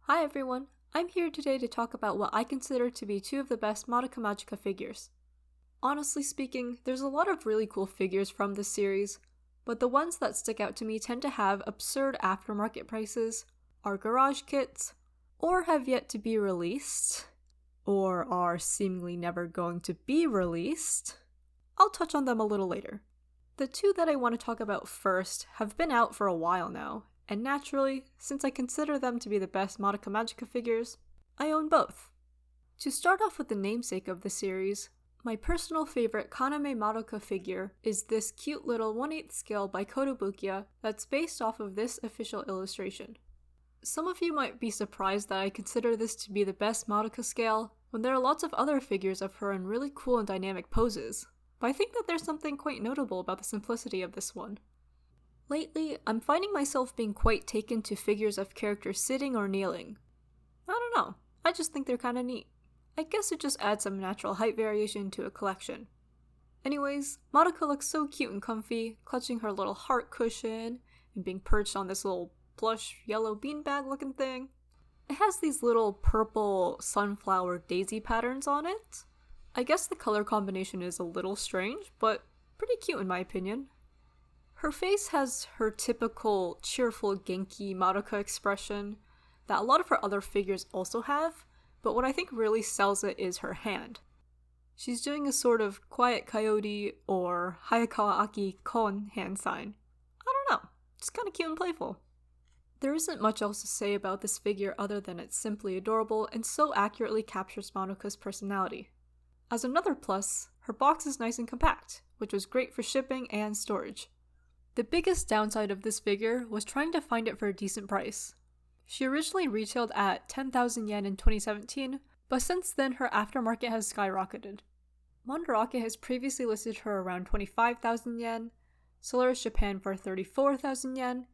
Hi everyone, I'm here today to talk about what I consider to be two of the best Madoka Magica figures. Honestly speaking, there's a lot of really cool figures from this series, but the ones that stick out to me tend to have absurd aftermarket prices, are garage kits, or have yet to be released, or are seemingly never going to be released. I'll touch on them a little later. The two that I want to talk about first have been out for a while now, and naturally, since I consider them to be the best Madoka Magica figures, I own both. To start off with the namesake of the series, my personal favorite Kaname Madoka figure is this cute little 1/8 scale by Kotobukiya that's based off of this official illustration. Some of you might be surprised that I consider this to be the best Madoka scale when there are lots of other figures of her in really cool and dynamic poses, but I think that there's something quite notable about the simplicity of this one. Lately, I'm finding myself being quite taken to figures of characters sitting or kneeling. I don't know, I just think they're kinda neat. I guess it just adds some natural height variation to a collection. Anyways, Madoka looks so cute and comfy, clutching her little heart cushion, and being perched on this little plush yellow beanbag looking thing. It has these little purple sunflower daisy patterns on it. I guess the color combination is a little strange, but pretty cute in my opinion. Her face has her typical cheerful Genki Madoka expression that a lot of her other figures also have, but what I think really sells it is her hand. She's doing a sort of quiet coyote or Hayakawa Aki kon hand sign. I don't know, it's kinda cute and playful. There isn't much else to say about this figure other than it's simply adorable and so accurately captures Madoka's personality. As another plus, her box is nice and compact, which was great for shipping and storage. The biggest downside of this figure was trying to find it for a decent price. She originally retailed at 10,000 yen in 2017, but since then her aftermarket has skyrocketed. Mandarake has previously listed her around 25,000 yen, Solaris Japan for 34,000 yen,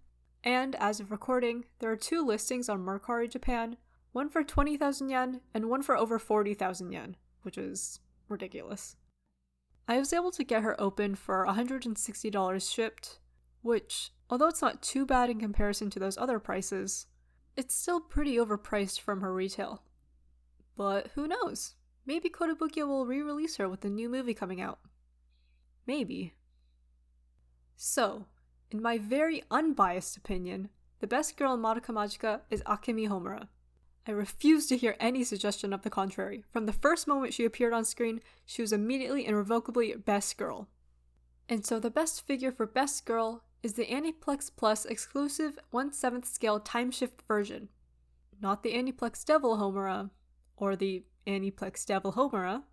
and as of recording, there are two listings on Mercari Japan, one for 20,000 yen and one for over 40,000 yen, which is ridiculous. I was able to get her open for $160 shipped, which, although it's not too bad in comparison to those other prices, it's still pretty overpriced from her retail. But who knows? Maybe Kotobukiya will re-release her with the new movie coming out. Maybe. So, in my very unbiased opinion, the best girl in Madoka Magica is Akemi Homura. I refuse to hear any suggestion of the contrary. From the first moment she appeared on screen, she was immediately and irrevocably best girl. And so the best figure for best girl is the Aniplex Plus exclusive 1/7 scale timeshift version. Not the Aniplex Devil Homura, or the Aniplex Devil Homura,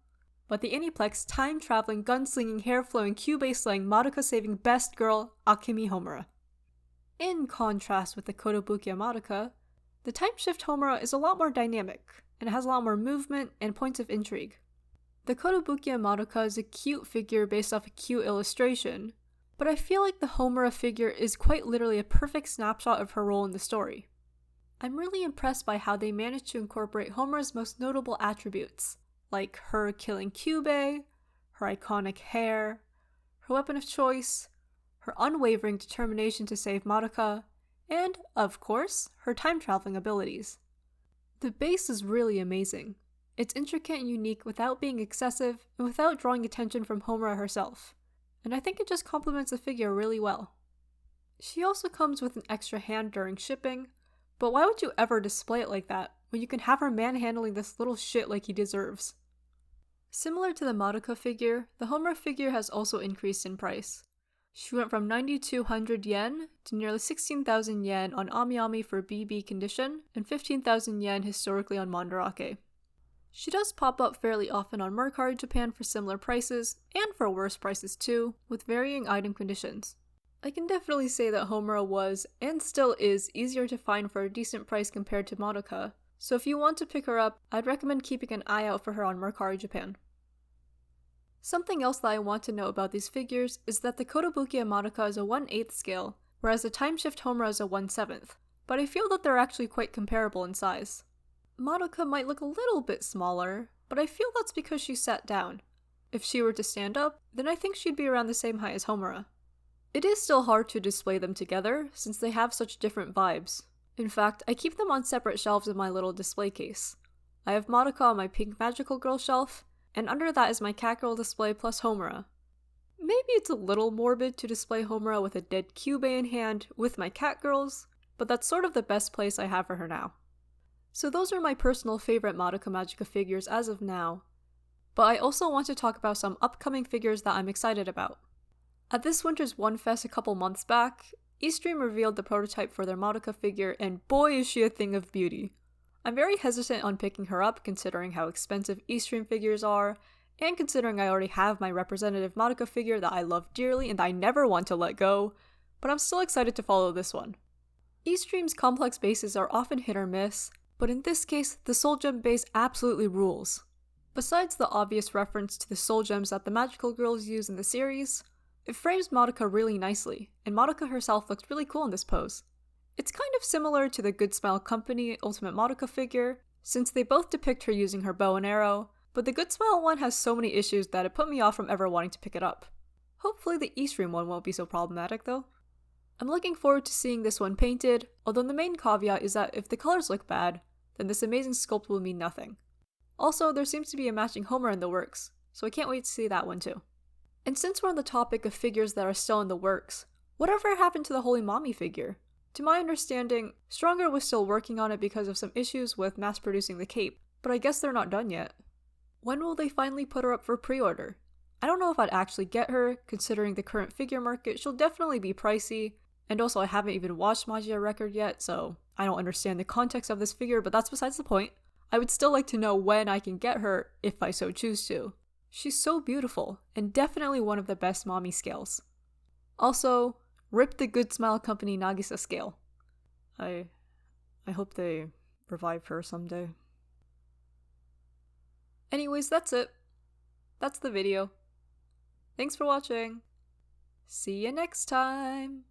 but the Aniplex time-traveling, gunslinging, hair-flowing, Q-base-slaying, Madoka-saving best girl, Akemi Homura. In contrast with the Kotobukiya Madoka, the timeshift Homura is a lot more dynamic, and it has a lot more movement and points of intrigue. The Kotobukiya Madoka is a cute figure based off a cute illustration, but I feel like the Homura figure is quite literally a perfect snapshot of her role in the story. I'm really impressed by how they managed to incorporate Homura's most notable attributes, like her killing Kyubei, her iconic hair, her weapon of choice, her unwavering determination to save Madoka, and, of course, her time-traveling abilities. The base is really amazing. It's intricate and unique without being excessive and without drawing attention from Homura herself, and I think it just complements the figure really well. She also comes with an extra hand during shipping, but why would you ever display it like that when you can have her manhandling this little shit like he deserves? Similar to the Madoka figure, the Homura figure has also increased in price. She went from 9,200 yen to nearly 16,000 yen on AmiAmi for BB condition and 15,000 yen historically on Mandarake. She does pop up fairly often on Mercari Japan for similar prices, and for worse prices too, with varying item conditions. I can definitely say that Homura was, and still is, easier to find for a decent price compared to Madoka, so if you want to pick her up, I'd recommend keeping an eye out for her on Mercari Japan. Something else that I want to know about these figures is that the Kotobukiya Madoka is a 1/8 scale, whereas the timeshift Homura is a 1/7, but I feel that they're actually quite comparable in size. Madoka might look a little bit smaller, but I feel that's because she sat down. If she were to stand up, then I think she'd be around the same height as Homura. It is still hard to display them together, since they have such different vibes. In fact, I keep them on separate shelves in my little display case. I have Madoka on my pink magical girl shelf, and under that is my cat girl display plus Homura. Maybe it's a little morbid to display Homura with a dead cube in hand with my cat girls, but that's sort of the best place I have for her now. So those are my personal favorite Madoka Magica figures as of now. But I also want to talk about some upcoming figures that I'm excited about. At this winter's One Fest a couple months back, eStream revealed the prototype for their Madoka figure, and boy is she a thing of beauty. I'm very hesitant on picking her up considering how expensive eStream figures are, and considering I already have my representative Madoka figure that I love dearly and I never want to let go, but I'm still excited to follow this one. eStream's complex bases are often hit or miss, but in this case, the Soul Gem base absolutely rules. Besides the obvious reference to the Soul Gems that the magical girls use in the series, it frames Madoka really nicely, and Madoka herself looks really cool in this pose. It's kind of similar to the Good Smile Company Ultimate Madoka figure, since they both depict her using her bow and arrow, but the Good Smile one has so many issues that it put me off from ever wanting to pick it up. Hopefully the eStream one won't be so problematic though. I'm looking forward to seeing this one painted, although the main caveat is that if the colors look bad, then this amazing sculpt will mean nothing. Also, there seems to be a matching Homura in the works, so I can't wait to see that one too. And since we're on the topic of figures that are still in the works, whatever happened to the Holy Mami figure? To my understanding, Stronger was still working on it because of some issues with mass producing the cape, but I guess they're not done yet. When will they finally put her up for pre-order? I don't know if I'd actually get her, considering the current figure market. She'll definitely be pricey, and also I haven't even watched Magica record yet, so I don't understand the context of this figure, but that's besides the point. I would still like to know when I can get her, if I so choose to. She's so beautiful, and definitely one of the best Mami scales. Also, rip the Good Smile Company Nagisa scale. I hope they revive her someday. Anyways, that's it. That's the video. Thanks for watching. See you next time!